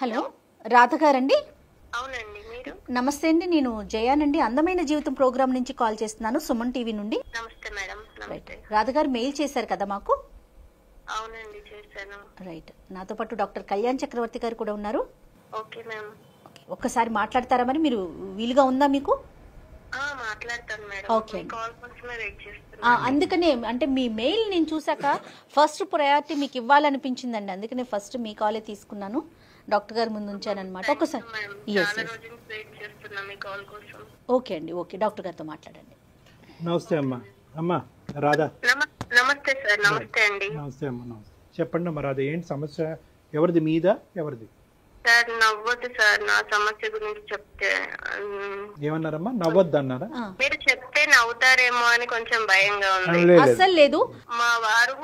Hello Radha గారండి? అవునండి. మీరు? నమస్తే అండి, నేను జయానండి. అందమైన జీవితం ప్రోగ్రామ్ నుంచి కాల్ చేస్తున్నాను, సుమన్ టీవీ నుండి. నమస్తే మేడం. నమస్తే. రాధ గారు మెయిల్ చేశారు కదా మాకు? అవునండి, చేశాను. రైట్. నాతో పాటు డాక్టర్ కళ్యాణ్ చక్రవర్తి గారు కూడా ఉన్నారు. Okay ma'am. ఒక్కసారి మాట్లాడతారా మరి? మీరు వీలుగా ఉందా మీకు? మాట్లాడతాను మేడం. ఓకే. కాల్ కోసమే వెయిట్ చేస్తున్నాను. అందుకనే అంటే మీ మెయిల్ నేను చూసాక ఫస్ట్ ప్రయారిటీ మీకు ఇవ్వాలనిపించిందండి, అందుకనే ఫస్ట్ మీ కాలే తీసుకున్నాను, డాక్టర్ గారు ముందు ఉంచాను అనమాట. ఒకసారి ఓకే అండి, ఓకే, డాక్టర్ గారితో మాట్లాడండి. నమస్తే అమ్మా. అమ్మా రాధా. నమస్తే సార్. నమస్తే అండి. నమస్తే అమ్మా. నమస్తే. చెప్పండి అమ్మా రాధా, ఏంటి సమస్య? ఎవరిది, మీదా ఎవరిది? సార్ నవ్వద్దు సార్, నా సమస్య గురించి చెప్తే. ఏమన్నారమ్మా? నవ్వద్దు అన్నారా? మీరు చెప్తే నవ్వుతారేమో అని కొంచెం భయంగా ఉంది. అస్సలు లేదు. మా వారు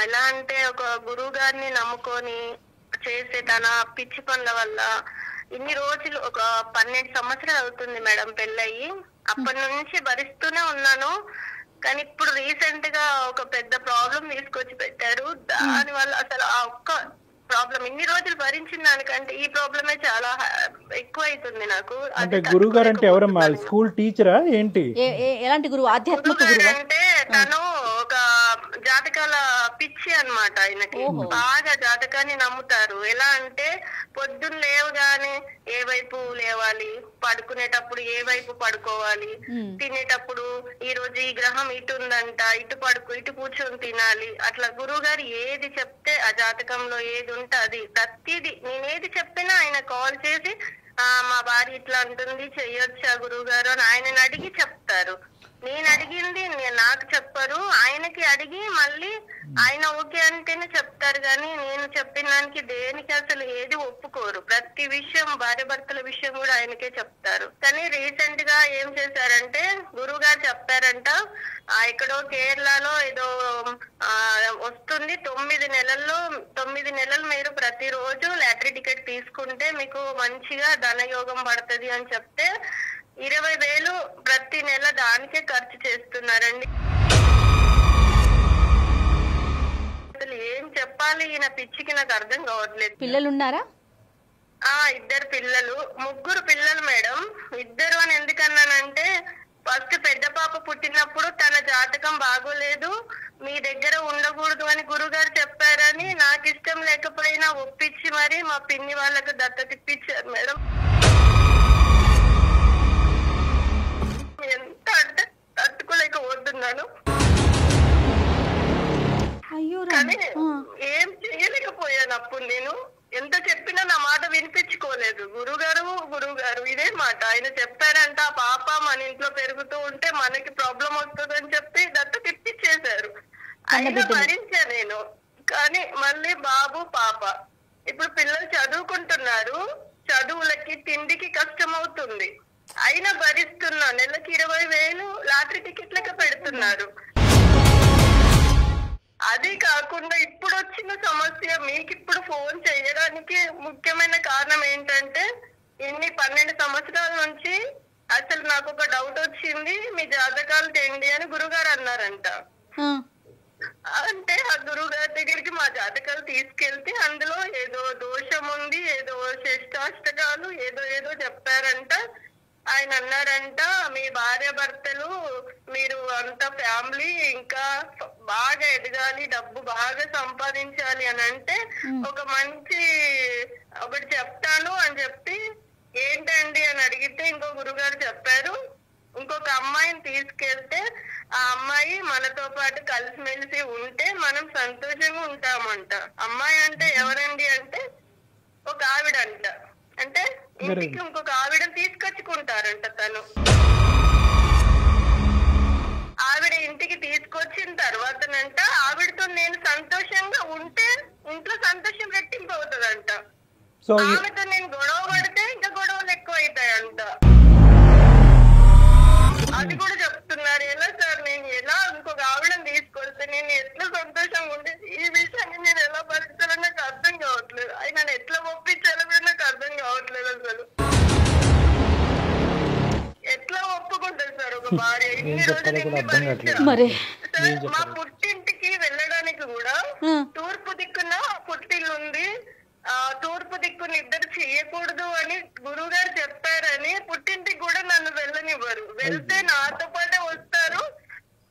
ఎలా అంటే ఒక గురువు గారిని నమ్ముకొని చేసే తన పిచ్చి పనుల వల్ల ఇన్ని రోజులు, ఒక 12 సంవత్సరాలు అవుతుంది మేడం పెళ్ళయి. అప్పటి నుంచి భరిస్తూనే ఉన్నాను. కానీ ఇప్పుడు రీసెంట్ గా ఒక పెద్ద ప్రాబ్లం తీసుకొచ్చి పెట్టారు. దాని వల్ల అసలు ఆ ఒక్క ప్రాబ్లం ఇన్ని రోజులు భరించిన దానికంటే ఈ ప్రాబ్లమే చాలా ఎక్కువ అవుతుంది నాకు. అంటే గురువు గారు అంటే ఎవరమ్మా? స్కూల్ టీచరా ఏంటి? ఎలాంటి గురువు? ఆధ్యాత్మిక గురువు అంటే తను ఒక జాతకాల పిచ్చి అన్నమాట. ఆయనకి బాగా జాతకాన్ని నమ్ముతారు. ఎలా అంటే పొద్దున్న లేవగానే ఏ వైపు లేవాలి, పడుకునేటప్పుడు ఏ వైపు పడుకోవాలి, తినేటప్పుడు ఈ రోజు ఈ గ్రహం ఇటు ఉందంట, ఇటు కూర్చొని తినాలి. అట్లా గురువు గారు ఏది చెప్తే ఆ జాతకంలో ఏది ఉంటే అది ప్రతిదీ నేనేది చెప్పినా ఆయన కాల్ చేసి మా భార్య ఇట్లా అంటుంది, చెయ్యొచ్చా గురువు గారు అని ఆయనని అడిగి చెప్తారు. నేను అడిగింది నాకు చెప్పరు, ఆయనకి అడిగి మళ్ళీ ఆయన ఓకే అంటేనే చెప్తారు. కానీ నేను చెప్పిన దానికి దేనికి అసలు ఏది ఒప్పుకోరు. ప్రతి విషయం, భార్య భర్తల విషయం కూడా ఆయనకే చెప్తారు. కానీ రీసెంట్ గా ఏం చేశారంటే గురువు గారు చెప్పారంట, ఎక్కడో కేరళలో ఏదో వస్తుంది 9 నెలలు మీరు ప్రతిరోజు లాటరీ టికెట్ తీసుకుంటే మీకు మంచిగా ధనయోగం పడుతుంది అని చెప్తే 20,000 ప్రతి నెల దానికే ఖర్చు చేస్తున్నారండి. అసలు ఏం చెప్పాలి ఈయన పిచ్చికి నాకు అర్థం కావట్లేదు. పిల్లలు ఉన్నారా? 2 పిల్లలు, 3 పిల్లలు మేడం. 2 అని ఎందుకన్నానంటే ఫస్ట్ పెద్ద పాప పుట్టినప్పుడు తన జాతకం బాగోలేదు, మీ దగ్గర ఉండకూడదు అని గురుగారు చెప్పారని నాకు ఇష్టం లేకపోయినా ఒప్పించి మరి మా పిన్ని వాళ్ళకు దత్తత ఇప్పించారు మేడం. ఎంత అంటే తట్టుకోలేకపోతున్నాను. కానీ ఏం చెయ్యలేకపోయాను. అప్పుడు నేను ఎంత చెప్పినా నా మాట వినిపించుకోలేదు. గురుగారు ఇదే మాట ఆయన చెప్పారంట, పాప మన ఇంట్లో పెరుగుతూ ఉంటే మనకి ప్రాబ్లం వస్తుందని చెప్పి దత్తత ఇప్పించేశారు. అయినా భరించా నేను. కానీ మళ్ళీ బాబు పాప, ఇప్పుడు పిల్లలు చదువుకుంటున్నారు, చదువులకి తిండికి కష్టం అవుతుంది, అయినా భరిస్తున్నా. నెలకి 20,000 లాటరీ టికెట్లకి పెడుతున్నారు. అది కాకుండా ఇప్పుడు వచ్చిన సమస్య, మీకు ఇప్పుడు ఫోన్ చేయడానికి ముఖ్యమైన కారణం ఏంటంటే ఇన్ని 12 సంవత్సరాల నుంచి అసలు నాకు ఒక డౌట్ వచ్చింది, మీ జాతకాలు తెండి అని గురుగారు అన్నారంట. అంటే ఆ గురుగారి దగ్గరికి మా జాతకాలు తీసుకెళ్తే అందులో ఏదో దోషం ఉంది, ఏదో షష్టాష్టకాలు ఏదో చెప్పారంట. ఆయన అన్నారంట, మీ భార్య భర్తలు మీరు అంత ఫ్యామిలీ ఇంకా బాగా ఎదగాలి, డబ్బు బాగా సంపాదించాలి అని అంటే ఒక మంచి ఒకటి చెప్తాను అని చెప్పి, ఏంటండి అని అడిగితే ఇంకో గురుగారు చెప్పారు, ఇంకొక అమ్మాయిని తీసుకెళ్తే ఆ అమ్మాయి మనతో పాటు కలిసిమెలిసి ఉంటే మనం సంతోషంగా ఉంటామంట. అమ్మాయి అంటే ఎవరండి అంటే ఒక ఆవిడంట. అంటే ఇంటికి ఇంకొక ఆవిడని తీసుకొచ్చుకుంటారంట. తను ఆవిడ ఇంటికి తీసుకొచ్చిన తర్వాతనంట ఆవిడతో నేను సంతోషంగా ఉంటే ఇంట్లో సంతోషం రెట్టింపు అవుతుందంట. ఆమెతో నేను గొడవ పడితే ఇంకా గొడవలు ఎక్కువ అవుతాయంట. అది కూడా చెప్తున్నారు. ఎలా సార్, నేను ఎలా ఇంకొక ఆవిడని తీసుకొస్తే నేను ఎట్లా సంతోషంగా ఉండేది? ఈ విషయాన్ని నేను ఎలా భరించాలో నాకు అర్థం కావట్లేదు. ఆయన ఎట్లా ఒప్పించాలో నాకు అర్థం కావట్లేదు. అసలు ఎట్లా ఒప్పుకుంటారు సార్ ఒక భార్య? ఇన్ని రోజులు ఎన్ని భరించారు సార్. మా పుట్టింటికి వెళ్ళడానికి కూడా తూర్పు దిక్కున పుట్టిల్లు ఉంది. తూర్పు నిద్ర చేయకూడదు అని గురువు గారు చెప్పారని పుట్టింటికి కూడా నన్ను వెళ్ళనివ్వరు. వెళ్తే నాతో పాటే వస్తారు,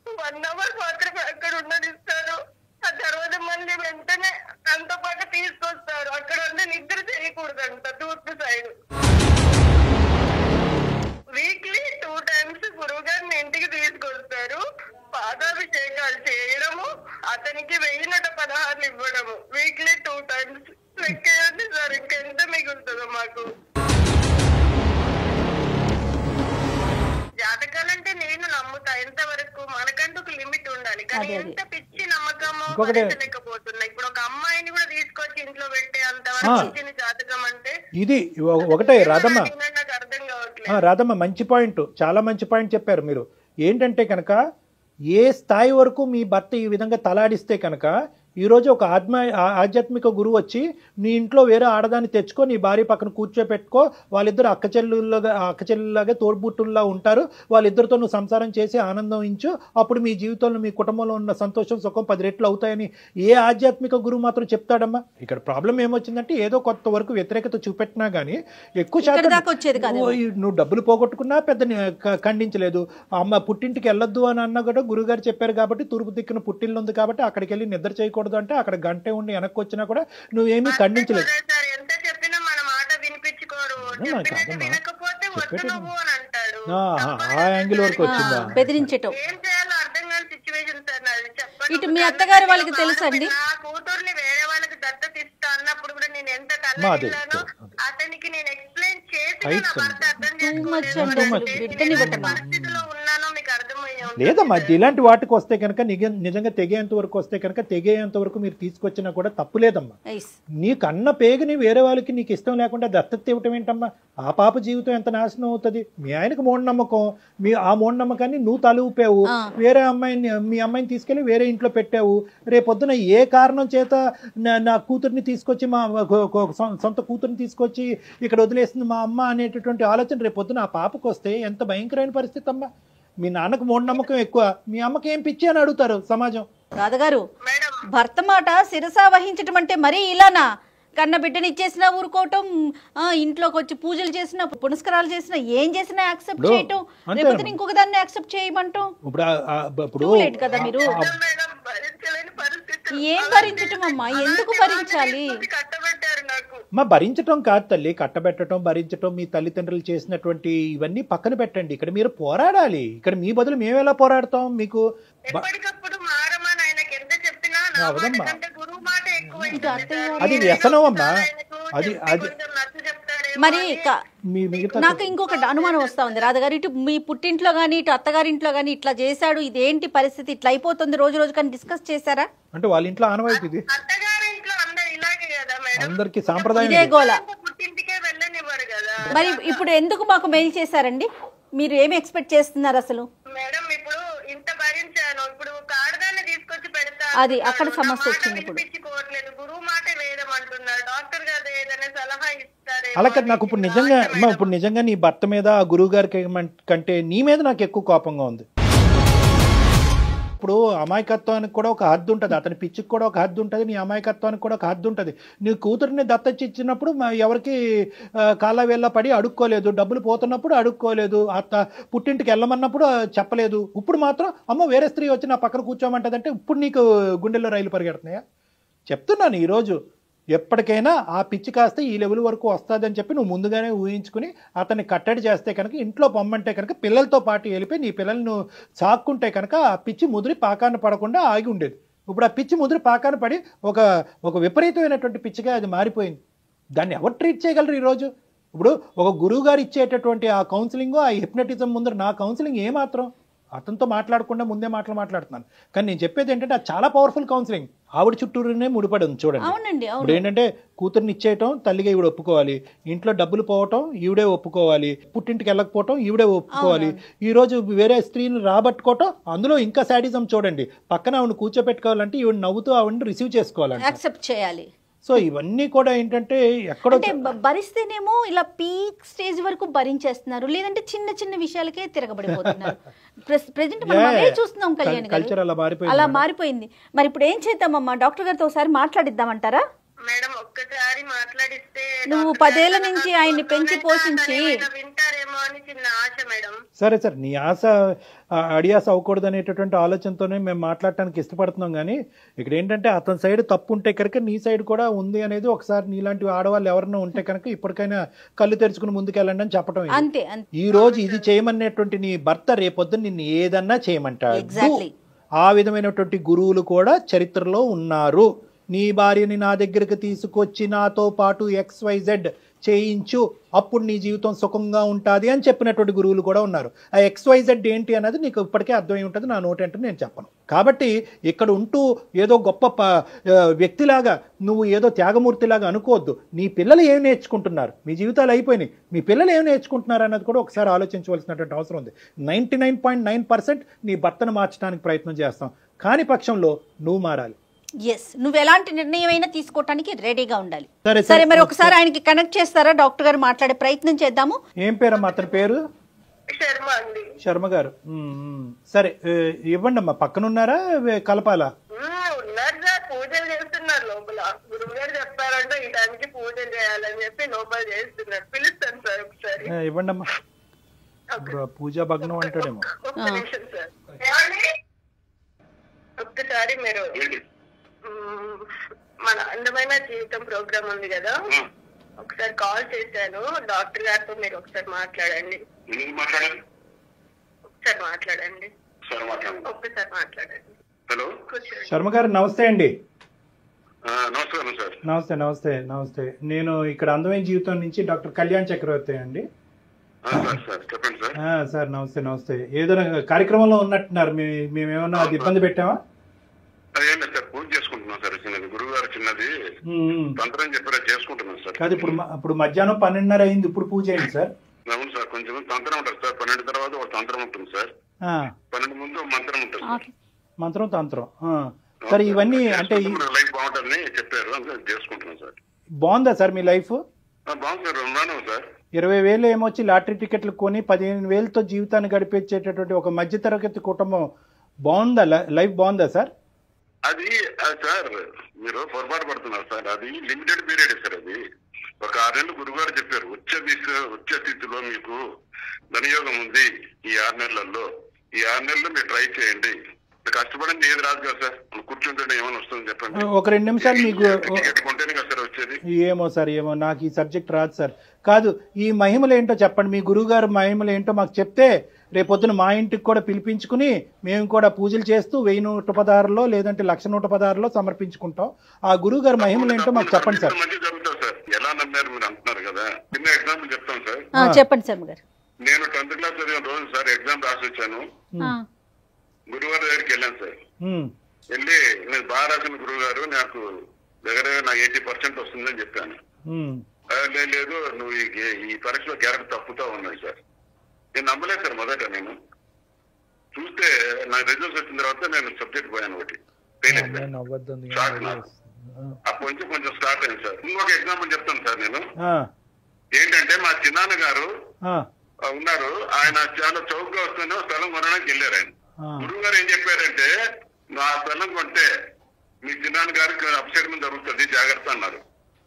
1 hour మాత్రమే అక్కడ ఉండనిస్తారు. ఆ తర్వాత మళ్ళీ వెంటనే తనతో పాటు తీసుకొస్తారు. అక్కడ ఉండి నిద్ర చేయకూడదంట తూర్పు సైడ్. వీక్లీ 2 times గురువు గారిని ఇంటికి తీసుకొస్తారు. పాదాభిషేకాలు చేయడము, అతనికి 1016 ఇవ్వడము. Weekly 2 times. లెక్కేయండి సార్, ఇంకెంత మిగులుతుందో మాకు. జాతకాలంటే నేను నమ్ముతా ఎంతవరకు, మనకంటూ ఒక లిమిట్ ఉండాలి. కానీ ఎంత పిచ్చి నమ్మకమో భరించలేకపోతున్నా. ఇప్పుడు ఒక అమ్మాయిని కూడా తీసుకొచ్చి ఇంట్లో పెట్టే అంతవరకు ఇచ్చిన జాతకం అంటే ఇది ఒకటే రాధమ్మ. నాకు అర్థం కావట్లేదు. రాధమ్మ మంచి పాయింట్, చాలా మంచి పాయింట్ చెప్పారు మీరు. ఏంటంటే కనుక ఏ స్థాయి వరకు మీ భర్త ఈ విధంగా తలాడిస్తే కనుక ఈరోజు ఒక ఆధ్యాత్మిక గురువు వచ్చి నీ ఇంట్లో వేరే ఆడదాన్ని తెచ్చుకో, నీ భార్య పక్కన కూర్చోపెట్టుకో, వాళ్ళిద్దరు అక్కచెల్లులాగా తోడ్బుట్టుల్లా ఉంటారు, వాళ్ళిద్దరితో నువ్వు సంసారం చేసి ఆనందించు, అప్పుడు మీ జీవితంలో మీ కుటుంబంలో ఉన్న సంతోషం సుఖం 10 రెట్లు అవుతాయని ఏ ఆధ్యాత్మిక గురువు మాత్రం చెప్తాడమ్మా? ఇక్కడ ప్రాబ్లం ఏమొచ్చిందంటే ఏదో కొంత వరకు వ్యతిరేకత చూపెట్టినా కానీ ఎక్కువ శాతం నువ్వు డబ్బులు పోగొట్టుకున్నా పెద్ద ఖండించలేదు. అమ్మ పుట్టింటికి వెళ్ళొద్దు అని అన్నా కూడా గురుగారు చెప్పారు కాబట్టి, తూర్పు దిక్కున పుట్టిల్లు ఉంది కాబట్టి అక్కడికి వెళ్ళి నిద్ర చేయకూడదు అంటే అక్కడ గంటే ఉండి వెనక్కి వచ్చినా కూడా నువ్వేమీ ఖండించలేదు. ఆ యాంగిల్ వరకు వచ్చిందా? బెదిరించటం. ఇటు మీ అత్తగారు వాళ్ళకి తెలుసండి. నా కూతుర్ని వేరే వాళ్ళకి దత్తత ఇస్తా అన్నప్పుడు కూడా నేను ఎంత తల్లిదండ్రులను అతనికి నేను ఎక్స్ప్లెయిన్ చేసి నా భర్త అర్థం పరిస్థితిలో ఉన్నానో మీకు అర్థమయ్యా? లేదమ్మా, ఇలాంటి వాటికి వస్తే కనుక నిజంగా తెగేంత వరకు వస్తే కనుక తెగేంత వరకు మీరు తీసుకొచ్చినా కూడా తప్పు లేదమ్మా. నీకు అన్న పేగుని వేరే వాళ్ళకి నీకు ఇష్టం లేకుండా దత్తత ఇవ్వటం ఏంటమ్మా? ఆ పాప జీవితం ఎంత నాశనం అవుతుంది. మీ ఆయనకు మూఢనమ్మకం, ఆ మూఢనమ్మకాన్ని నువ్వు తలూపావు, వేరే అమ్మాయిని మీ అమ్మాయిని తీసుకెళ్లి వేరే ఇంట్లో పెట్టావు. రేపొద్దున ఏ కారణం చేత నా కూతుర్ని తీసుకొచ్చి మా సొంత కూతుర్ని తీసుకొచ్చి ఇక్కడ వదిలేస్తుంది మా అమ్మ అనేటటువంటి ఆలోచన రేపొద్దున ఆ పాపకు వస్తే ఎంత భయంకరమైన పరిస్థితి అమ్మా. మీ నాన్నకు మూఢనమ్మకం ఎక్కువ, మీ అమ్మకి ఏం పిచ్చి అని అడుగుతారు సమాజం. రాధగారు, భర్త మాట శిరసా వహించటం అంటే మరీ ఇలానా? కన్న బిడ్డని ఇచ్చేసినా ఊరుకోవటం, ఇంట్లోకి వచ్చి పూజలు చేసినా పునస్కారాలు చేసినా ఏం చేసినా యాక్సెప్ట్ చేయటం, లేకపోతే ఇంకొక దాన్ని యాక్సెప్ట్ చేయమంటాం. ఇప్పుడు లేట్ కదా మీరు. ఏం భరించటం అమ్మా? ఎందుకు భరించాలి? భరించటం కాదు తల్లి, కట్టబెట్టడం భరించటం మీ తల్లిదండ్రులు చేసినటువంటి ఇవన్నీ పక్కన పెట్టండి. ఇక్కడ మీరు పోరాడాలి. ఇక్కడ మీ బదులు మేము ఎలా పోరాడతాం? మీకు అది వ్యసనం అమ్మా. అది మరి నాకు ఇంకొక అనుమానం వస్తా ఉంది రాధగారు. ఇటు మీ పుట్టింట్లో గానీ ఇటు అత్తగారింట్లో గానీ ఇట్లా చేశాడు, ఇదేంటి పరిస్థితి, ఇట్లా అయిపోతుంది రోజు రోజు కానీ డిస్కస్ చేశారా? అంటే వాళ్ళ ఇంట్లో ఆనవాయితీ ఇది, అందరికి సాంప్రదాయం. మరి ఇప్పుడు ఎందుకు మాకు మెయిల్ చేశారండి? మీరు ఏమి ఎక్స్పెక్ట్ చేస్తున్నారు అసలు? మేడం ఇప్పుడు ఇంత భరించాను, ఇప్పుడు కాడదాన్ని తీసుకొచ్చి పెడతా, అది అక్కడ సమస్య వచ్చింది. ఇప్పుడు గురువు మాట వేదం అంటున్నారు, డాక్టర్ గారు ఏదైనా సలహా ఇస్తారు. అలా నాకు ఇప్పుడు నిజంగా నీ భర్త మీద ఆ గురువు గారికి కంటే నీ మీద నాకు ఎక్కువ కోపంగా ఉంది. ఇప్పుడు అమాయకత్వానికి కూడా ఒక హద్దు ఉంటుంది, అతని పిచ్చికి కూడా ఒక హద్దు ఉంటుంది, నీ అమాయకత్వానికి కూడా ఒక హద్దు ఉంటుంది. నీ కూతురిని దత్తచ్చి ఇచ్చినప్పుడు ఎవరికి కాళ్ళ వేళ్ళ పడి అడుక్కోలేదు, డబ్బులు పోతున్నప్పుడు అడుక్కోలేదు, పుట్టింటికి వెళ్ళమన్నప్పుడు చెప్పలేదు. ఇప్పుడు మాత్రం అమ్మ వేరే స్త్రీ వచ్చి నా పక్కన కూర్చోమంటదంటే ఇప్పుడు నీకు గుండెల్లో రైలు పరిగెడుతున్నాయా? చెప్తున్నాను, ఈరోజు ఎప్పటికైనా ఆ పిచ్చి కాస్త ఈ లెవెల్ వరకు వస్తుందని చెప్పి నువ్వు ముందుగానే ఊహించుకుని అతన్ని కట్టడి చేస్తే కనుక, ఇంట్లో పొమ్మంటే కనుక పిల్లలతో పాటు వెళ్ళిపోయి నీ పిల్లలను సాక్కుంటే కనుక ఆ పిచ్చి ముదిరి పాకాన్ని పడకుండా ఆగి ఉండేది. ఇప్పుడు ఆ పిచ్చి ముదిరి పాకాన్ని పడి ఒక విపరీతమైనటువంటి పిచ్చిగా అది మారిపోయింది. దాన్ని ఎవరు ట్రీట్ చేయగలరు ఈరోజు? ఇప్పుడు ఒక గురువు గారు ఇచ్చేటటువంటి ఆ కౌన్సిలింగ్, ఆ హిప్నటిజం ముందర నా కౌన్సిలింగ్ ఏమాత్రం అతనితో మాట్లాడకుండా ముందే మాట్లాడుతున్నాను. కానీ నేను చెప్పేది ఏంటంటే అది చాలా పవర్ఫుల్ కౌన్సిలింగ్. ఆవిడ చుట్టూనే ముడిపడి ఉంది చూడండి. ఇప్పుడు ఏంటంటే కూతుర్ని ఇచ్చేయటం తల్లిగా ఈవిడ ఒప్పుకోవాలి, ఇంట్లో డబ్బులు పోవటం ఈవిడే ఒప్పుకోవాలి, పుట్టింటికి వెళ్ళకపోవటం ఈవిడే ఒప్పుకోవాలి, ఈ రోజు వేరే స్త్రీని రాబట్టుకోవటం, అందులో ఇంకా శాడిజం చూడండి. పక్కన ఆవిడ కూర్చోపెట్టుకోవాలంటే ఈవిడ నవ్వుతూ ఆవిడని రిసీవ్ చేసుకోవాలంటే యాక్సెప్ట్ చేయాలి. సో ఇవన్నీ కూడా ఏంటంటే ఎక్కడో భరిస్తేనేమో ఇలా పీక్ స్టేజ్ వరకు భరించేస్తున్నారు, లేదంటే చిన్న చిన్న విషయాలకే తిరగబడిపోతున్నారు. ప్రెజెంట్ మనం అవే చూస్తున్నాం కళ్యాణ్ గారు, అలా మారిపోయింది. మరి ఇప్పుడు ఏం చేద్దామమ్మా? డాక్టర్ గారితో ఒకసారి మాట్లాడిద్దామంటారా? మేడం ఒక్కసారి మాట్లాడిస్తే నువ్వు డాక్టర్ 10 ఏళ్ల గారు నుంచి నాకు ఆయన్ని పెంచి తోడుగా పోషించి ఏమైనా వింటారేమో అని చిన్న ఆశ మేడం. సరే సార్, నీ ఆశ అడియాస అవ్వకూడదు అనేటటువంటి ఆలోచనతోనే మేము మాట్లాడటానికి ఇష్టపడుతున్నాం. కానీ ఇక్కడ ఏంటంటే అతని సైడ్ తప్పు ఉంటే కనుక నీ సైడ్ కూడా ఉంది అనేది ఒకసారి నీలాంటి ఆడవాళ్ళు ఎవరైనా ఉంటే కనుక ఇప్పటికైనా కళ్ళు తెరుచుకుని ముందుకెళ్ళండి అని చెప్పడం ఇది. అంతే అంతే ఈ రోజు ఇది చేయమనేటువంటి నీ భర్త రేపొద్దున నిన్ను ఏదన్నా చేయమంటాడు. ఎగ్జాక్ట్లీ. ఆ విధమైనటువంటి గురువులు కూడా చరిత్రలో ఉన్నారు. నీ భార్యని నా దగ్గరికి తీసుకొచ్చి నాతో పాటు XYZ చేయించు, అప్పుడు నీ జీవితం సుఖంగా ఉంటుంది అని చెప్పినటువంటి గురువులు కూడా ఉన్నారు. ఆ XYZ ఏంటి అన్నది నీకు ఇప్పటికే అర్థమై ఉంటుంది, నా నోటంటే నేను చెప్పను. కాబట్టి ఇక్కడ ఉంటూ ఏదో గొప్ప వ్యక్తిలాగా నువ్వు ఏదో త్యాగమూర్తిలాగా అనుకోవద్దు. నీ పిల్లలు ఏం నేర్చుకుంటున్నారు, మీ జీవితాలు అయిపోయినాయి, మీ పిల్లలు ఏం నేర్చుకుంటున్నారు అన్నది కూడా ఒకసారి ఆలోచించవలసినటువంటి అవసరం ఉంది. 99.9% నీ భర్తను మార్చడానికి ప్రయత్నం చేస్తాం, కాని పక్షంలో నువ్వు మారాలి. ఎస్, నువ్వు ఎలాంటి నిర్ణయం అయినా తీసుకోవటానికి రెడీగా ఉండాలి. సరే సరే, మరి ఒకసారి ఆయనకి కనెక్ట్ చేస్తారా? డాక్టర్ గారు మాట్లాడే ప్రయత్నం చేద్దాము. ఏం పేరమ్మా అతని పేరు? శర్మ అండి. శర్మ గారు. సరే ఇవ్వండి అమ్మా. పక్కన ఉన్నారా, కలపాలా? ఉన్నారు సార్, పూజలు చేస్తున్నారు లోపల. గురువు గారు చెప్పారంటే ఈ టైంకి పూజలు చేయాలని చెప్పి లోపల చేస్తున్నారు. పిలుస్తాను సార్ ఒకసారి. ఇవ్వండి అమ్మా. పూజా భగ్నం అంటాడేమో. ఒక్క నిమిషం సార్. ఒక్కసారి మీరు మన అందమైన జీవితం ప్రోగ్రామ్ ఉంది కదా, ఒకసారి కాల్ చేశాను. డాక్టర్ గారితో మీరు ఒకసారి మాట్లాడండి. ఒకసారి మాట్లాడండి. ఒక్కసారి మాట్లాడండి. హలో శర్మ గారు నమస్తే అండి. నమస్కారం సార్. నమస్తే నమస్తే నమస్తే. నేను ఇక్కడ అందమైన జీవితం నుంచి డాక్టర్ కళ్యాణ్ చక్రవర్తి అండి. చెప్పండి సార్. సార్ నమస్తే నమస్తే. ఏదైనా కార్యక్రమంలో ఉన్నట్టున్నారు, మేమేమన్నా అది ఇబ్బంది పెట్టామా? ఏం లేదు సార్, పూజ చేసుకుంటున్నాం సార్. చిన్నది గురువు గారు చిన్నది తంత్రం చెప్పారా చేసుకుంటున్నాం సార్. కాదు, ఇప్పుడు మధ్యాహ్నం 12:30 అయింది, ఇప్పుడు పూజ అయింది సార్. అవును సార్, కొంచెం తంత్రం ఉంటుంది సార్. 12 తర్వాత ఒక తంత్రం ఉంటుంది సార్. 12 ముందు మంత్రం ఉంటుంది సార్. మంత్రం తంత్రం. సరే, ఇవన్నీ అంటే లైఫ్ బాగుంటుందని చెప్పారు, అందుకే చేసుకుంటున్నాం సార్. బాగుందా సార్ మీ లైఫ్? బాగుంది సార్, ఉన్నాను సార్. 20,000 ఏమొచ్చి లాటరీ టికెట్లు కొని 15,000తో జీవితాన్ని గడిపించేటటువంటి ఒక మధ్యతరగతి కుటుంబం బాగుందా? లైఫ్ బాగుందా సార్? అది సార్ మీరు పొరపాటు పడుతున్నారు సార్. అది లిమిటెడ్ పీరియడ్ సార్. అది ఒక 6 నెలలు గురుగారు చెప్పారు, వచ్చే స్థితిలో మీకు ధనయోగం ఉంది ఈ 6 నెలల్లో. ఈ 6 నెలలు మీరు ట్రై చేయండి. కష్టపడింది ఏది రాదు కదా సార్, కూర్చుంటే ఏమైనా వస్తుంది చెప్పండి. ఒక 2 నిమిషాలు మీకు కొంటేనే కదా సార్ వచ్చేది. ఏమో సార్, ఏమో నాకు ఈ సబ్జెక్ట్ రాదు సార్. కాదు, ఈ మహిమలు ఏంటో చెప్పండి. మీ గురువు గారు మహిమలు ఏంటో మాకు చెప్తే రేపొద్దున మా ఇంటికి కూడా పిలిపించుకుని మేము కూడా పూజలు చేస్తూ 1000 లేదంటే 1,116 సమర్పించుకుంటాం. ఆ గురువు గారి మహిమలు ఏంటో మాకు చెప్పండి సార్. మంచి జరుగుతుంది సార్. ఎలా నమ్మారు మీరు అంటున్నారు కదా, చిన్న ఎగ్జాంపుల్ చెప్తాను సార్. చెప్పండి సార్ గారు. నేను 10th క్లాస్ చదివిన రోజు సార్ ఎగ్జామ్ రాసి వచ్చాను. గురువు గారి దగ్గరికి వెళ్ళాను సార్. వెళ్ళి నేను బాగా రాసిన గురువు గారు, నాకు దగ్గర 80% వస్తుందని చెప్పాను. లేదు, నువ్వు ఈ పరీక్షలో క్యారెక్టర్ తప్పుతా ఉన్నాయి సార్. నేను నమ్మలేదు సార్. మొదట నేను చూస్తే నాకు రిజల్ట్స్ వచ్చిన తర్వాత నేను సబ్జెక్ట్ పోయాను ఒకటి, ఫెయిల్ అయిపోయాను. అప్పటి నుంచి కొంచెం స్టార్ట్ అయింది సార్. ఇంకొక ఎగ్జాంపుల్ చెప్తాను సార్. నేను ఏంటంటే మా చిన్నాన్న గారు ఉన్నారు, ఆయన చాలా చౌకగా వస్తున్న స్థలం కొనడానికి వెళ్ళారు. ఆయన గురువు గారు ఏం చెప్పారంటే, నా స్థలం కొంటే మీ చిన్నాన్న గారికి అపశకనం జరుగుతుంది, జాగ్రత్త అన్నారు.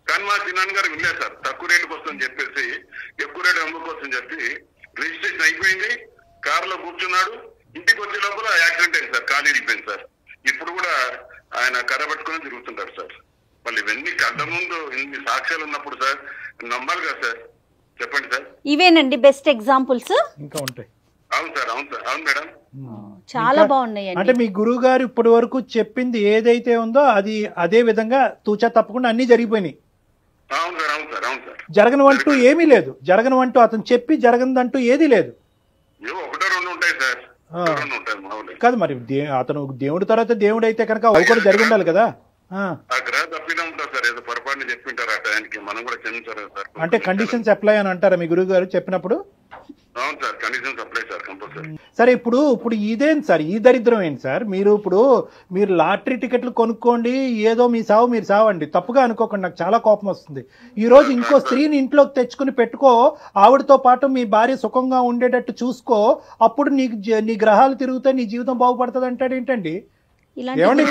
కానీ మా చిన్నాన్న గారు వెళ్ళారు సార్. తక్కువ రేటుకి వస్తుందని చెప్పేసి ఎక్కువ రేటు అమ్ముకోవచ్చని చెప్పి రిజిస్ట్రేషన్ అయిపోయింది. కారులో కూర్చున్నాడు. ఇంటికి వచ్చే లోపల యాక్సిడెంట్ అయింది సార్, కాలు ఇరిగిపోయింది సార్. ఇప్పుడు కూడా ఆయన కర్ర పట్టుకుని తిరుగుతుంటారు సార్. మళ్ళీ ఇవన్నీ కళ్ళ ముందు ఇన్ని సాక్ష్యాలు ఉన్నప్పుడు సార్ నమ్మాలి కదా సార్. చెప్పండి సార్. ఇవేనండి బెస్ట్ ఎగ్జాంపుల్స్. ఇంకా ఉంటాయి. అవును సార్, అవును సార్, అవును మేడం. చాలా బాగున్నాయి. అంటే మీ గురువు గారు ఇప్పటి వరకు చెప్పింది ఏదైతే ఉందో అది అదే విధంగా తూచా తప్పకుండా అన్ని జరిగిపోయినాయి. అవును సార్, అవును సార్, అవును సార్. జరగనివంటూ ఏమీ లేదు. జరగనివంటూ అతను చెప్పి జరగనిదంటూ ఏదీ లేదు. ఒకటో రెండు ఉంటాయి సార్. కాదు, మరి అతను దేవుడి తర్వాత దేవుడు అయితే కనుక అవి కూడా జరిగి ఉండాలి కదా. గ్రహ తప్పిదా ఉంటారు సార్, ఏదో పొరపాటుని చెప్పింటారు ఆ టైంకి, మనం కూడా క్షమించారు సార్. అంటే కండిషన్స్ అప్లై అని అంటారా మీ గురువు గారు చెప్పినప్పుడు? అవును sir, conditions apply sir, compulsory. సరే, ఇప్పుడు ఇదేంటి సార్, ఈ దరిద్రం ఏంటి సార్? మీరు లాటరీ టికెట్లు కొనుక్కోండి, ఏదో మీ సావు మీరు సావండి, తప్పుగా అనుకోకండి, నాకు చాలా కోపం వస్తుంది. ఈ రోజు ఇంకో స్త్రీని ఇంట్లోకి తెచ్చుకుని పెట్టుకో, ఆవిడతో పాటు మీ భార్య సుఖంగా ఉండేటట్టు చూసుకో, అప్పుడు నీ గ్రహాలు తిరుగుతాయి, నీ జీవితం బాగుపడుతుంది అంటాడు ఏంటండి? ఏమండి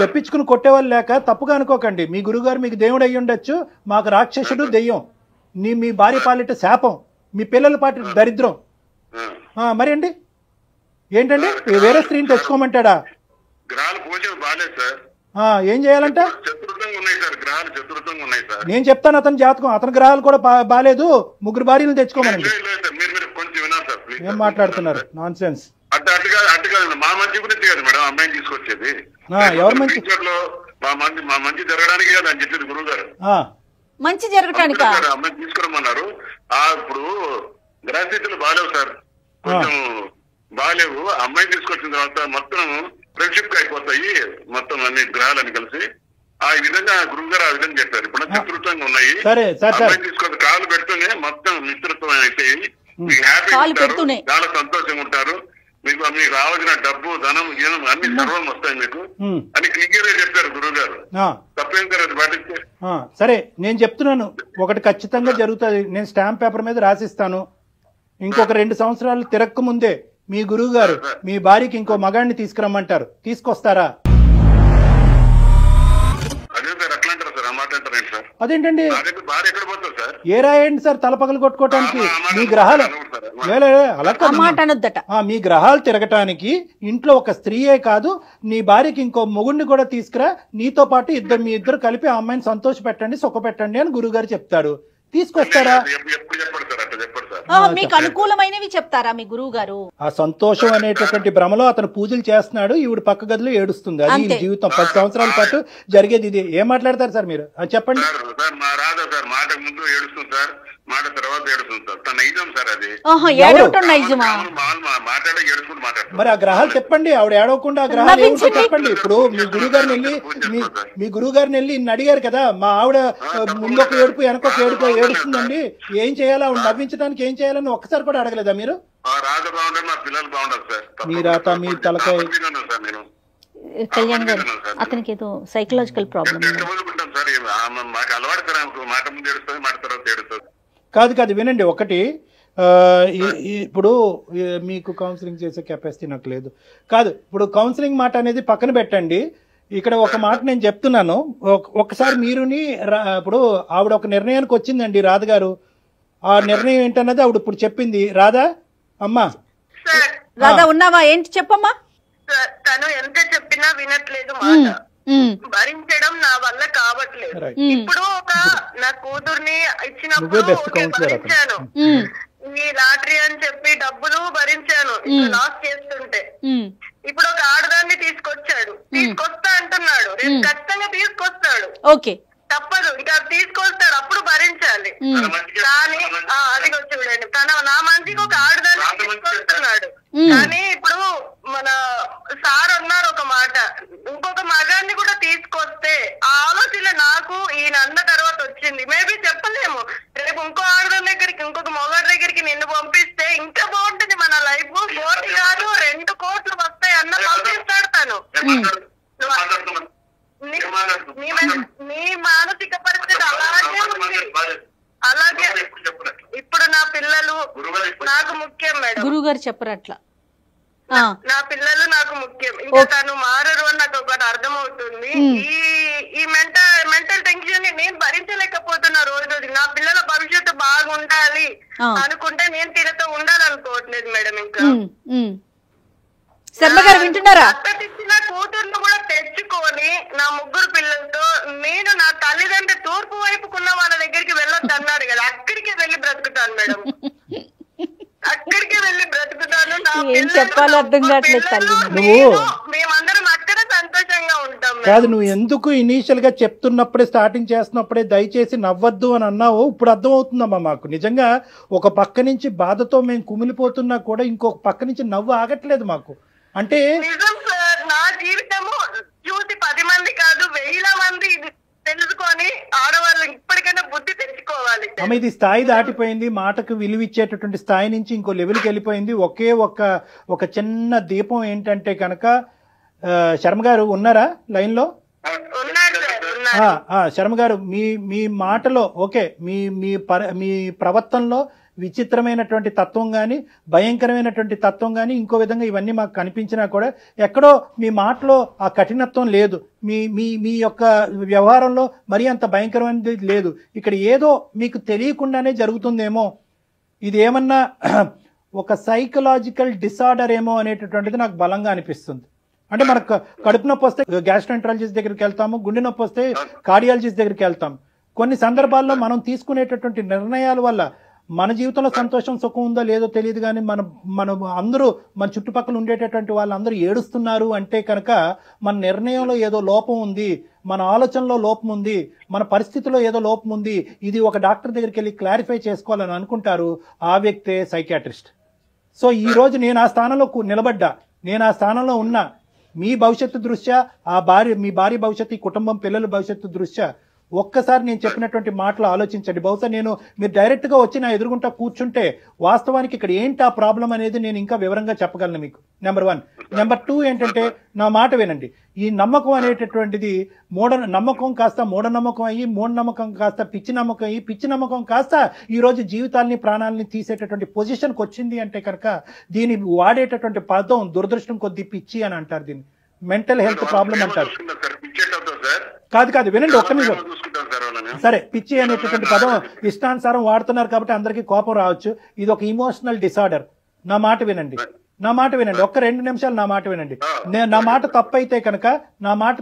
తెప్పించుకుని కొట్టేవాళ్ళు లేక తప్పుగా అనుకోకండి. మీ గురుగారు మీకు దేవుడు అయ్యి ఉండొచ్చు, మాకు రాక్షసుడు దెయ్యం, మీ భార్య పాలిట శాపం, మీ పిల్లల పాటి దరిద్రం. మరి అండి ఏంటండి వేరే స్త్రీని తెచ్చుకోమంటాడా? గ్రహాలు పూజలు బాగాలేదు సార్. ఏం చేయాలంట? చతుర్థంగా ఉన్నాయి సార్, గ్రహాలు చతుర్థంగా ఉన్నాయి సార్. నేను చెప్తాను అతని జాతకం, అతని గ్రహాలు కూడా బాగాలేదు, 3 భార్యలను తెచ్చుకోమనండి. మీరు కొంచెం వినాలి సార్ ప్లీజ్. ఏం మాట్లాడుతున్నారు నాన్ సెన్స్? అట్టు కాదు మా మంచి గురించి కాదు మేడం అమ్మాయిని తీసుకొచ్చేది. ఎవరు మంచి? మా మంచి జరగడానికి కాదు అని చెప్పేది గురువు గారు. మంచి జరగటానికి అమ్మాయిని తీసుకురమ్మన్నారు. ఇప్పుడు గ్రహస్థితులు బాగాలేవు సార్, కొంచెం బాగాలేవు. అమ్మాయిని తీసుకొచ్చిన తర్వాత మొత్తం ఫ్రెండ్షిప్ అయిపోతాయి మొత్తం అన్ని గ్రహాలని కలిసి. ఆ విధంగా గురువు గారు ఆ విధంగా చెప్పారు. ఇప్పుడు చతుర్థంగా ఉన్నాయి, అమ్మాయిని తీసుకొని కాలు పెడుతూనే మొత్తం మిత్రత్వం అయిపోయి మీకు హ్యాపీగా ఉంటారు, చాలా సంతోషంగా ఉంటారు. మీకు రావాల్సిన డబ్బు ధనం జీవనం అన్ని సర్వం వస్తాయి మీకు అని క్లియర్ గా చెప్పారు గురువు గారు. తప్పేం సార్ అది పాటిస్తే? సరే నేను చెప్తున్నాను, ఒకటి ఖచ్చితంగా జరుగుతుంది. నేను స్టాంప్ పేపర్ మీద రాసిస్తాను. ఇంకొక 2 సంవత్సరాలు తిరక్క ముందే మీ గురువు గారు మీ భార్యకి ఇంకో మగాడిని తీసుకురమ్మంటారు, తీసుకొస్తారా? అదేంటండి ఏ రాయండి సార్ తల పగలు కొట్టుకోవటానికి? మీ గ్రహాలు అలా మీ గ్రహాలు తిరగటానికి ఇంట్లో ఒక స్త్రీయే కాదు, నీ భార్యకి ఇంకో మొగుడిని కూడా తీసుకురా, నీతో పాటు మీ ఇద్దరు కలిపి ఆ అమ్మాయిని సంతోష పెట్టండి, సుఖ పెట్టండి అని గురువు గారు చెప్తారు. తీసుకొస్తారా? మీకు అనుకూలమైనవి చెప్తారా మీ గురువు గారు? ఆ సంతోషం అనేటటువంటి భ్రమలో అతను పూజలు చేస్తున్నాడు, ఈవిడ పక్క గదిలో ఏడుస్తుంది. అది జీవితం 10 సంవత్సరాల పాటు జరిగేది ఇది. ఏం మాట్లాడతారు సార్ మీరు? చెప్పండి. మాట తర్వాత ఏడుస్తుంది సార్, తన నైజం సార్ అది. మరి ఆ గ్రహాలు చెప్పండి, ఆవిడ ఏడవకుండా ఆ గ్రహాలు ఏమిటో చెప్పండి. ఇప్పుడు మీ గురువు గారిని వెళ్ళి ఇన్ని అడిగారు కదా, మా ఆవిడ ముందొక ఏడుపు వెనకొక ఏడుపు ఏడుస్తుందండి, ఏం చేయాలా ఆవిడ నవ్వించడానికి ఏం చేయాలని ఒక్కసారి కూడా అడగలేదా మీరు? మీ రాత మీ తలకాయ. కళ్యాణ్ గారు అతనికి ఏదో సైకలాజికల్ ప్రాబ్లం. కాదు వినండి, ఒకటి ఇప్పుడు మీకు కౌన్సిలింగ్ చేసే కెపాసిటీ నాకు లేదు. కాదు, ఇప్పుడు కౌన్సిలింగ్ మాట అనేది పక్కన పెట్టండి. ఇక్కడ ఒక మాట నేను చెప్తున్నాను, ఒకసారి మీరుని ఇప్పుడు ఆవిడ ఒక నిర్ణయానికి వచ్చిందండి రాధ గారు. ఆ నిర్ణయం ఏంటన్నది ఆవిడ ఇప్పుడు చెప్పింది. రాధా అమ్మా, రాధా ఉన్నావా? ఏంటి చెప్పమ్మా. తను ఎంత చెప్పినా వినట్లేదు, మాట భరించడం నా వల్ల కావట్లేదు. ఇప్పుడు నా కూతుర్ని ఇచ్చినప్పుడు భరించాను, ఈ లాటరీ అని చెప్పి డబ్బులు భరించాను లాస్ చేస్తుంటే. ఇప్పుడు ఒక ఆడదాన్ని తీసుకొచ్చాడు, తీసుకొస్తా అంటున్నాడు, రేపు ఖచ్చితంగా తీసుకొస్తాడు, తప్పదు, ఇంకా తీసుకొస్తాడు, అప్పుడు భరించాలి. కానీ అది చూడండి, తన నా మంచికి ఒక ఆడదాన్ని తీసుకొస్తున్నాడు. కానీ ఇప్పుడు మన సార్ అన్నారు ఒక మాట, ఇంకొక మగాన్ని కూడా తీసుకొస్తే ఆ ఆలోచన నాకు ఈయన అన్న తర్వాత వచ్చింది. మేబీ చెప్పలేము, రేపు ఇంకో ఆడదాని దగ్గరికి ఇంకొక మొగాడి దగ్గరికి నిన్ను పంపిస్తే ఇంకా బాగుంటుంది మన లైఫ్. 1 కోటి కాదు 2 కోట్లు వస్తాయి అన్న పంపిస్తాడు తను. నీ మానసిక పరిస్థితి అలాగే ఉంది. అలాగే ఇప్పుడు నా పిల్లలు నాకు ముఖ్యం మేడం. గురువు గారు చెప్పరు అట్లా. నా పిల్లలు నాకు ముఖ్యం. ఇంకా తను మారరు అని నాకు ఒకటి అర్థమవుతుంది. ఈ మెంటల్ టెన్షన్ నేను భరించలేకపోతున్నా రోజు. నా పిల్లల భవిష్యత్తు బాగుండాలి అనుకుంటే నేను తినతో ఉండాలనుకోవట్లేదు మేడం. ఇంకా శర్మ గారు వింటున్నారా? నా కూతుర్ను కూడా తెచ్చుకొని నా 3 పిల్లలతో నేను నా తల్లిదండ్రులు తూర్పు వైపుకున్న వాళ్ళ దగ్గరికి వెళ్ళొద్దు అన్నాడు కదా, అక్కడికి వెళ్ళి బ్రతుకుతాను మేడం. అక్కడికి వెళ్ళి బ్రతుకుతాను. ఏం చెప్పాలో అర్థం కావట్లేదు తల్లి. మేమందరం అక్కడ సంతోషంగా ఉంటాం. కాదు, నువ్వు ఎందుకు ఇనీషియల్ గా చెప్తున్నప్పుడే స్టార్టింగ్ చేస్తున్నప్పుడే దయచేసి నవ్వద్దు అని అన్నావు. ఇప్పుడు అర్థం అవుతుందమ్మా మాకు. నిజంగా ఒక పక్క నుంచి బాధతో మేము కుమిలిపోతున్నా కూడా ఇంకొక పక్క నుంచి నవ్వు ఆగట్లేదు మాకు. అంటే నిజం సార్, నా జీవితము చూసి 10 మంది కాదు 1000 మంది తెలుసుకొని ఆడవాళ్ళు ఇప్పటికైనా బుద్ధి తెచ్చుకోవాలి. ఆమె ఇది స్థాయి దాటిపోయింది, మాటకు విలువిచ్చేటటువంటి స్థాయి నుంచి ఇంకో లెవెల్కి వెళ్ళిపోయింది. ఒకే ఒక చిన్న దీపం ఏంటంటే కనుక, శర్మ గారు ఉన్నారా లైన్ లో? శర్మ గారు మీ మాటలో ఓకే, మీ ప్రవర్తనలో విచిత్రమైనటువంటి తత్వం కానీ భయంకరమైనటువంటి తత్వం కానీ ఇంకో విధంగా ఇవన్నీ మాకు కనిపించినా కూడా ఎక్కడో మీ మాటలో ఆ కఠినత్వం లేదు, మీ మీ మీ యొక్క వ్యవహారంలో మరీ అంత భయంకరమైనది లేదు. ఇక్కడ ఏదో మీకు తెలియకుండానే జరుగుతుందేమో, ఇది ఏమన్నా ఒక సైకలాజికల్ డిసార్డర్ ఏమో అనేటటువంటిది నాకు బలంగా అనిపిస్తుంది. అంటే మనకు కడుపు నొప్పి వస్తే గ్యాస్ట్రోఎంట్రాలజిస్ట్ దగ్గరికి వెళ్తాము, గుండె నొప్పి వస్తే కార్డియాలజిస్ట్ దగ్గరికి వెళ్తాం. కొన్ని సందర్భాల్లో మనం తీసుకునేటటువంటి నిర్ణయాల వల్ల మన జీవితంలో సంతోషం సుఖం ఉందో లేదో తెలియదు, కానీ మనం అందరూ మన చుట్టుపక్కల ఉండేటటువంటి వాళ్ళందరూ ఏడుస్తున్నారు అంటే కనుక మన నిర్ణయంలో ఏదో లోపం ఉంది, మన ఆలోచనలో లోపం ఉంది, మన పరిస్థితిలో ఏదో లోపం ఉంది, ఇది ఒక డాక్టర్ దగ్గరికి వెళ్ళి క్లారిఫై చేసుకోవాలని అనుకుంటారు. ఆ వ్యక్తే సైకియాట్రిస్ట్. సో ఈ రోజు నేను ఆ స్థానంలో నిలబడ్డా, నేను ఆ స్థానంలో ఉన్నా. మీ భవిష్యత్తు దృష్ట్యా మీ భార్య భవిష్యత్తు, ఈ కుటుంబం పిల్లల భవిష్యత్తు దృష్ట్యా ఒక్కసారి నేను చెప్పినటువంటి మాటలు ఆలోచించండి. బహుశా మీరు డైరెక్ట్ గా వచ్చి నా ఎదురుగుంటా కూర్చుంటే వాస్తవానికి ఇక్కడ ఏంటి ఆ ప్రాబ్లం అనేది నేను ఇంకా వివరంగా చెప్పగలను మీకు. నెంబర్ 1. నెంబర్ 2 ఏంటంటే నా మాట వినండి. ఈ నమ్మకం అనేటటువంటిది నమ్మకం కాస్త మూఢనమ్మకం అయ్యి, మూఢనమ్మకం కాస్త పిచ్చి నమ్మకం అయ్యి, పిచ్చి నమ్మకం కాస్త ఈ రోజు జీవితాల్ని ప్రాణాలని తీసేటటువంటి పొజిషన్కి వచ్చింది అంటే కనుక దీన్ని వాడేటటువంటి పదం దురదృష్టం కొద్ది పిచ్చి అని అంటారు. దీన్ని మెంటల్ హెల్త్ ప్రాబ్లం అంటారు. కాదు వినండి, ఒక్క నిమిషం. సరే, పిచ్చి అనేటటువంటి పదం ఇష్టానుసారం వాడుతున్నారు కాబట్టి అందరికీ కోపం రావచ్చు. ఇది ఒక ఇమోషనల్ డిసార్డర్. నా మాట వినండి, ఒక్క 2 నిమిషాలు నా మాట వినండి. నా మాట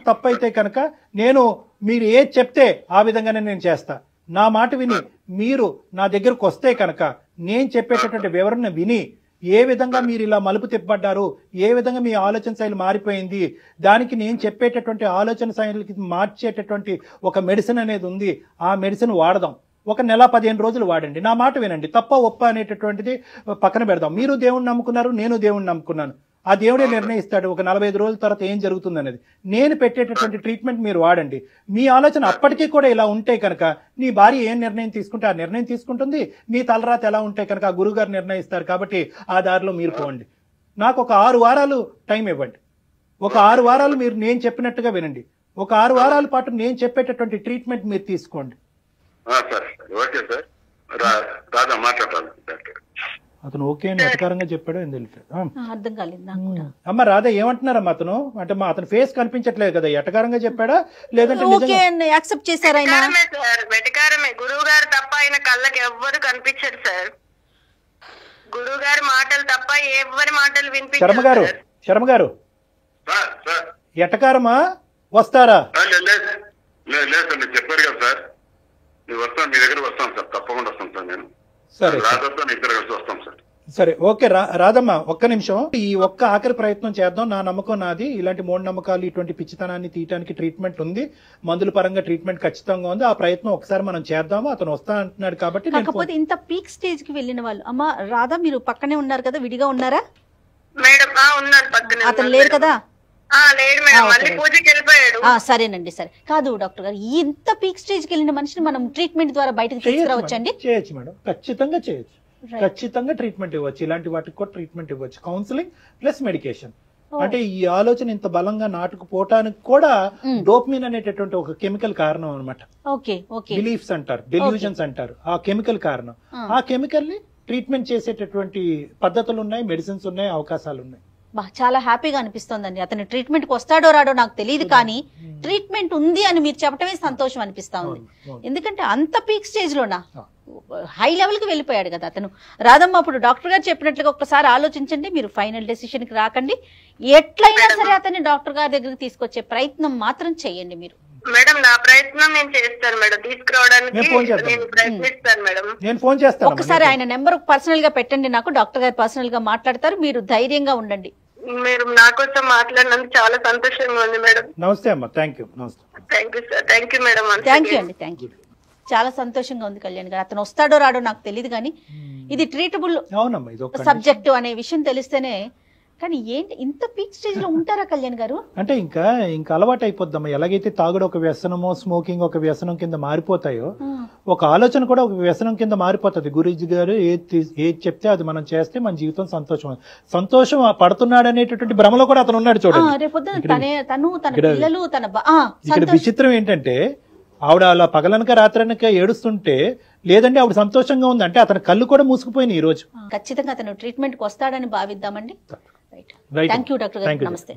తప్పైతే కనుక నేను మీరు ఏది చెప్తే ఆ విధంగానే నేను చేస్తా. నా మాట విని మీరు నా దగ్గరకు వస్తే కనుక నేను చెప్పేటటువంటి వివరణ విని ఏ విధంగా మీరు ఇలా మలుపు తిప్పబడ్డారు, ఏ విధంగా మీ ఆలోచన శైలి మారిపోయింది, దానికి నేను చెప్పేటటువంటి ఆలోచన శైలికి మార్చేటటువంటి ఒక మెడిసిన్ అనేది ఉంది. ఆ మెడిసిన్ వాడదాం. ఒక నెల 15 రోజులు వాడండి. నా మాట వినండి. తప్ప ఒప్ప అనేటటువంటిది పక్కన పెడదాం. మీరు దేవుణ్ణి నమ్ముకున్నారు, నేను దేవుణ్ణి నమ్ముకున్నాను. ఆ దేవుడే నిర్ణయిస్తాడు ఒక 45 రోజుల తర్వాత ఏం జరుగుతుంది అనేది. నేను పెట్టేటటువంటి ట్రీట్మెంట్ మీరు వాడండి. మీ ఆలోచన అప్పటికీ కూడా ఇలా ఉంటే కనుక నీ భార్య ఏం నిర్ణయం తీసుకుంటే ఆ నిర్ణయం తీసుకుంటుంది. మీ తలరాత ఎలా ఉంటే కనుక ఆ గురువుగారు నిర్ణయిస్తారు. కాబట్టి ఆ దారిలో మీరు పోండి. నాకు ఒక 6 వారాలు టైం ఇవ్వండి. ఒక 6 వారాలు మీరు నేను చెప్పినట్టుగా వినండి. ఒక 6 వారాల పాటు నేను చెప్పేటటువంటి ట్రీట్మెంట్ మీరు తీసుకోండి. అతను ఓకే అని అధికారంగా చెప్పాడు. అర్థం కాలేదు. అమ్మ రాధా ఏమంటున్నారమ్మా? అంటే అతను ఫేస్ కనిపించట్లేదు కదా, ఎటకారంగా చెప్పాడా లేదంటే యాక్సెప్ట్ చేశారా? గురువు గారు తప్ప ఆయన కళ్ళకి ఎవ్వరు కనిపించరు సార్. గురువు గారి మాటలు తప్ప ఎవరి మాటలు వినిపించారు. శర్మ గారు ఎటకారమా వస్తారా? చెప్పారు కదా సార్, వస్తాను, మీ దగ్గర వస్తాను సార్, తప్పకుండా వస్తాను సార్. నేను సరే ఓకే రాధమ్మ, ఒక్క నిమిషం. ఈ ఒక్క ఆఖరి ప్రయత్నం చేద్దాం. నా నమ్మకం నాది. ఇలాంటి మూఢనమ్మకాలు ఇటువంటి పిచ్చితనాన్ని తీయడానికి ట్రీట్మెంట్ ఉంది, మందుల పరంగా ట్రీట్మెంట్ ఖచ్చితంగా ఉంది. ఆ ప్రయత్నం ఒకసారి మనం చేద్దాము. అతను వస్తా అంటున్నాడు కాబట్టి. కాకపోతే ఇంత పీక్ స్టేజ్ కి వెళ్ళిన వాళ్ళు, అమ్మ రాధా మీరు పక్కనే ఉన్నారు కదా, విడిగా ఉన్నారా? మేడం ఉన్నాను పక్కనే. అతను లేరు కదా? సరేనండి. సరే కాదు డాక్టర్ గారు, ఇంత పీక్ స్టేజ్ కి వెళ్ళిన మనిషిని మనం ట్రీట్మెంట్ ద్వారా బయటకు తీసుకురావచ్చండి? చేయొచ్చు మేడం, ఖచ్చితంగా చేయొచ్చు. ఖచ్చితంగా ట్రీట్మెంట్ ఇవ్వచ్చు. ఇలాంటి వాటికి కూడా ట్రీట్మెంట్ ఇవ్వచ్చు. Counselling plus medication. అంటే ఈ ఆలోచన ఇంత బలంగా నాటుకుపోవటానికి కూడా డోపమిన్ అనేటటువంటి ఒక కెమికల్ కారణం అనమాట. బిలీఫ్స్ అంటారు, డెల్యూజన్స్ అంటారు. ఆ కెమికల్ కారణం. ఆ కెమికల్ ని ట్రీట్మెంట్ చేసేటటువంటి పద్ధతులు ఉన్నాయి, మెడిసిన్స్ ఉన్నాయి, అవకాశాలు ఉన్నాయి. చాలా హ్యాపీగా అనిపిస్తోందండి. అతను ట్రీట్మెంట్ కి వస్తాడో రాడో నాకు తెలియదు, కానీ ట్రీట్మెంట్ ఉంది అని మీరు చెప్పడమే సంతోషం అనిపిస్తా ఉంది. ఎందుకంటే అంత పీక్ స్టేజ్ లోనా హై లెవెల్ కి వెళ్ళిపోయాడు కదా అతను. రాధమ్మ, అప్పుడు డాక్టర్ గారు చెప్పినట్లుగా ఒక్కసారి ఆలోచించండి. మీరు ఫైనల్ డెసిషన్ కి రాకండి. ఎట్లయినా సరే అతన్ని డాక్టర్ గారి దగ్గరికి తీసుకొచ్చే ప్రయత్నం మాత్రం చేయండి మీరు. మేడం నా ప్రయత్నం నేను చేస్తాను మేడం, తీసుకురావడానికి నేను ప్రయత్నిస్తాను మేడం. నేను ఫోన్ చేస్తాను. ఒకసారి ఆయన నెంబర్ పర్సనల్ గా పెట్టండి నాకు, డాక్టర్ గారు పర్సనల్ గా మాట్లాడతారు. మీరు ధైర్యంగా ఉండండి. మీరు నా కోసం మాట్లాడినందుకు చాలా సంతోషంగా ఉంది మేడం. నమస్తే అమ్మా. Thank you. Thank you sir. Thank you madam. Thank you అండి. Thank you. చాలా సంతోషంగా ఉంది కళ్యాణ్ గారు. అతను వస్తాడో రాడో నాకు తెలియదు, కానీ ఇది ట్రీటబుల్ సబ్జెక్ట్ అనే విషయం తెలిస్తేనే. కానీ ఏంటి ఇంత పీక్ స్టేజ్ లో ఉంటారా కళ్యాణ్ గారు? అంటే ఇంకా అలవాటు అయిపోద్దమ్మా. ఎలాగైతే తాగుడు ఒక వ్యసనమో, స్మోకింగ్ ఒక వ్యసనం కింద మారిపోతాయో, ఒక ఆలోచన కూడా ఒక వ్యసనం కింద మారిపోతుంది. గురూజీ గారు ఏది చెప్తే అది మనం చేస్తే మన జీవితం సంతోషం పడుతున్నాడు అనేటటువంటి భ్రమలో కూడా అతను ఉన్నాడు. చూడండి, ఇక్కడ విచిత్రం ఏంటంటే ఆవిడ అలా పగలనక రాత్రనక ఏడుస్తుంటే లేదంటే ఆవిడ సంతోషంగా ఉంది అంటే అతని కళ్ళు కూడా మూసుకుపోయినాయి ఈ రోజు. ఖచ్చితంగా అతను ట్రీట్మెంట్కి వస్తాడని భావిద్దామండి. రైట్, థ్యాంక్ యూ డాక్టర్ గారు, నమస్తే.